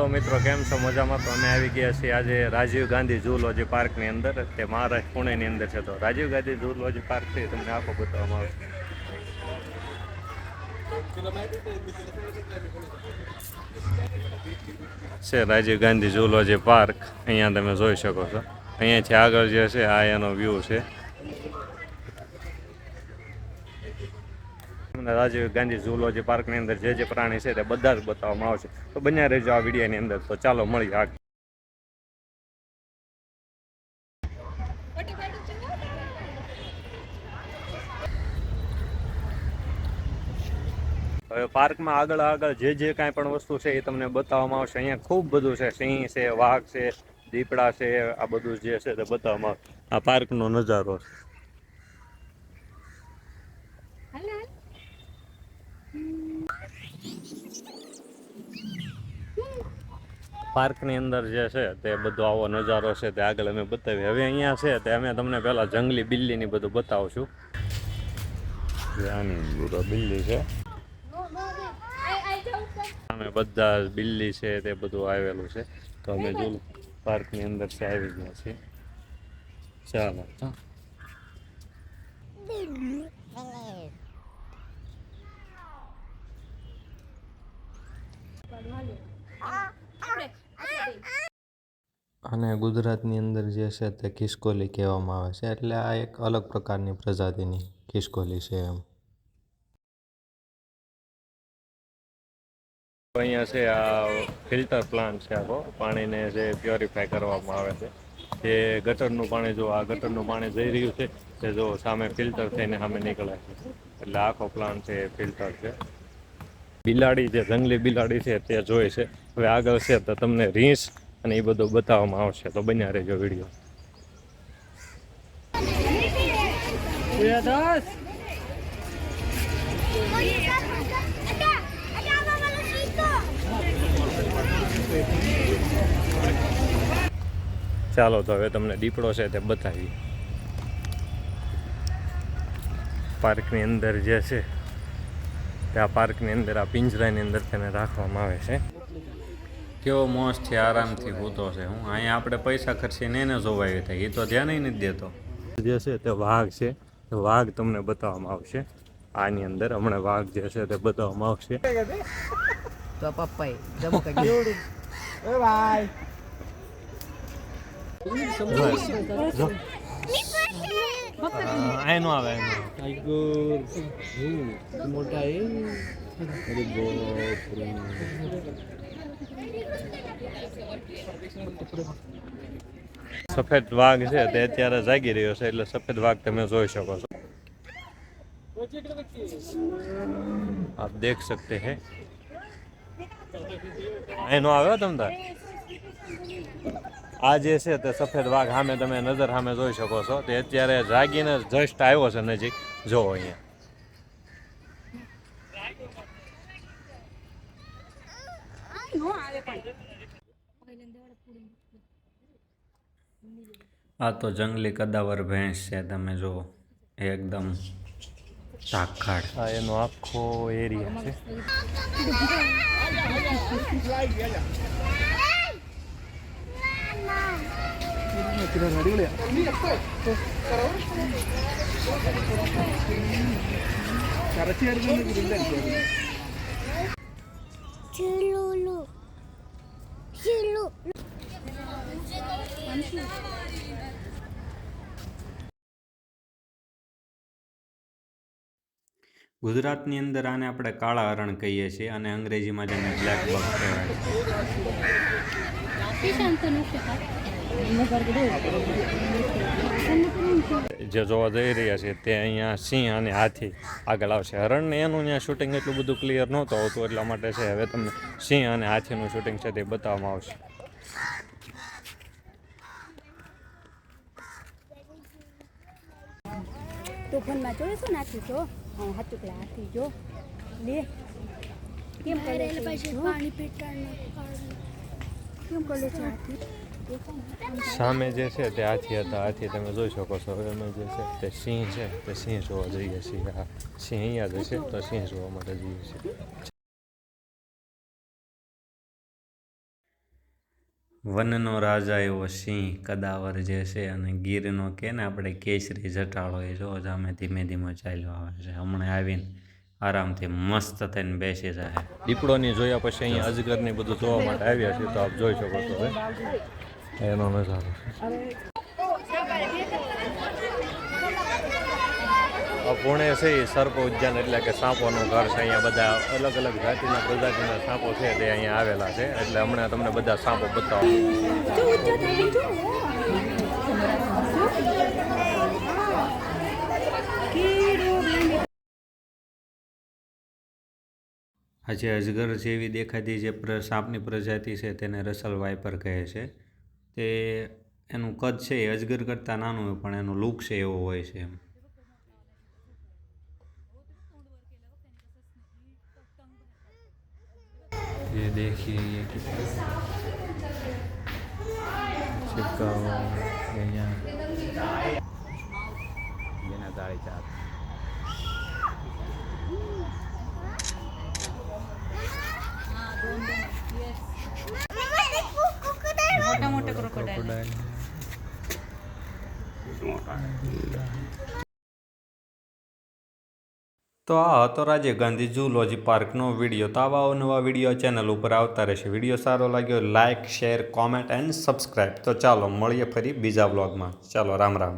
Hello મિત્રો, કેમ છો? મજામાં? તો અમે આવી ગયા છીએ આજે રાજીવ ગાંધી ઝૂલોજી પાર્કની અંદર. તે મહારાષ્ટ્ર પુણેની અંદર છે. તો રાજીવ ગાંધી ઝૂલોજી પાર્ક છે તમને આખો બતાવવામાં આવશે. છે રાજીવ ગાંધી ઝૂલોજી પાર્ક. અહીંયા તમે જોઈ શકો છો. અહીંયાથી આગળ જે છે આ એનો વ્યૂ છે. રાજીવ ગાંધી ઝૂલોજી પાર્કની અંદર જે પ્રાણી છે તે બધા જ બતાવવામાં આવશે. તો બન્યા રહેજો આ વિડીયોની અંદર. તો ચાલો મળીએ આગળ. હવે પાર્કમાં આગળ જે કાંઈ પણ વસ્તુ છે એ તમને બતાવવામાં આવશે. અહીંયા ખૂબ બધું છે. સિંહ છે, વાઘ છે, દીપડા છે, આ બધું જે છે તે બતાવવામાં આવશે. આ પાર્કનો નજારો છે. પાર્કની અંદર જે છે તે બધો આવો નજારો છે તે આગળ અમે બતાવીએ. હવે અહીંયા છે તે અમે તમને પહેલાં જંગલી બિલ્લીની બધું બતાવશું. આની બિલ્લી છે, અમે બધા બિલ્લી છે તે બધું આવેલું છે. તો અમે જો પાર્કની અંદર છે આવી ગયા છીએ. ચાલો અને ગુજરાતની અંદર જે છે તે ખિસકોલી કહેવામાં આવે છે. એટલે આ એક અલગ પ્રકારની પ્રજાતિની ખિસકોલી છે એમ. અહીંયા છે આ ફિલ્ટર પ્લાન્ટ છે. આખો પાણીને જે પ્યોરિફાય કરવામાં આવે છે. જે ગટરનું પાણી, જો આ ગટરનું પાણી જઈ રહ્યું છે તે જો સામે ફિલ્ટર થઈને સામે નીકળે છે. એટલે આખો પ્લાન્ટ છે એ ફિલ્ટર છે. બિલાડી, જે જંગલી બિલાડી છે તે જોઈ છે. હવે આગળ છે તો તમને રીંછ અને એ બધું બતાવવામાં આવશે. તો બન્યા રહેજો વિડીયો. ચાલો તો હવે તમને દીપડો છે તે બતાવીએ. પાર્કની અંદર જે છે તે આ પાર્કની અંદર આ પિંજરાની અંદર તેને રાખવામાં આવે છે. કેવો મોજથી આરામથી સૂતો છે. હું અહીંયા આપણે પૈસા ખર્ચીને એને જોવાય થાય, એ તો ધ્યાન નથી દેતો. જે છે તે વાઘ છે. વાઘ તમને બતાવવામાં આવશે આની અંદર. હમણાં વાઘ જે છે તે બતાવવામાં આવશે. તો પપ્પા એનો આવે મોટા સફેદ વાઘ છે તે અત્યારે જાગી રહ્યો છે. એટલે સફેદ વાઘ તમે જોઈ શકો છો. આપ દેખ सकते हैं. એનો આવ્યો તમ તાર. આ જે છે તે સફેદ વાઘ સામે તમે નજર સામે જોઈ શકો છો. તે અત્યારે જાગીને જસ્ટ આવ્યો છે નજીક. જો અહીંયા આ તો જંગલી કદાવર ભેંસ છે. તમે જુઓ એકદમ ઝાકળ. આ એનો આખો એરિયા છે. ગુજરાતની અંદર આને આપણે કાળા હરણ કહીએ છીએ અને અંગ્રેજીમાં જેને બ્લેક બક કહેવાય છે. જે જોવા જઈ રહ્યા છે તે અહીંયા સિંહ અને હાથી આગળ આવશે. હરણને એનું ત્યાં શૂટિંગ એટલું બધું ક્લિયર નહોતું આવતું, એટલા માટે છે હવે તમને સિંહ અને હાથીનું શૂટિંગ છે તે બતાવવામાં આવશે. તો ફોનમાં જોઈશું નાખી જો હાથું પેલા હાથી જો લે કેમ કરે છે પાણી કેમ કરે છે હાથી. સામે જે છે તે હાથી હતા. હાથી તમે જોઈ શકો છો. હવે અમે જે છે તે સિંહ છે તે સિંહ જોવા જઈએ છીએ. આ સિંહ અહીંયા જ છે તો સિંહ જોવા માટે જઈએ છીએ. વનનો રાજા એવો સિંહ કદાવર જે છે અને ગીરનો કે ને આપણે કેસરી જટાળો એ જો સામે ધીમે ધીમે ચાલ્યો આવે છે. હમણાં આવીને આરામથી મસ્ત થઈને બેસી જાય. દીપડોની જોયા પછી અહીંયા અજગરની બધું જોવા માટે આવ્યા છીએ તો આપ જોઈ શકો છો હવે એનો નજારો પુણે છે એ સર્પ ઉદ્યાન એટલે કે સાપોનું ઘર છે. અહીંયા બધા અલગ અલગ જાતિના પ્રજાતિના સાપો છે તે અહીંયા આવેલા છે એટલે હમણાં તમને બધા સાપો બતાવો. આ જે અજગર જેવી દેખાતી જે સાપની પ્રજાતિ છે તેને રસલ વાઇપર કહે છે. તે એનું કદ છે એ અજગર કરતાં નાનું હોય પણ એનો લુક છે એવો હોય છે. ये देखिए ये મોટા મોટા ક્રોકોડાઇલ. તો આ હતો રાજીવ ગાંધી ઝૂલોજી પાર્કનો વિડીયો. તો આવા નવા વિડીયો ચેનલ ઉપર આવતા રહેશે. વિડીયો સારો લાગ્યો like share comment and subscribe. તો ચાલો મળીએ ફરી બીજા વ્લોગમાં. ચાલો રામ રામ.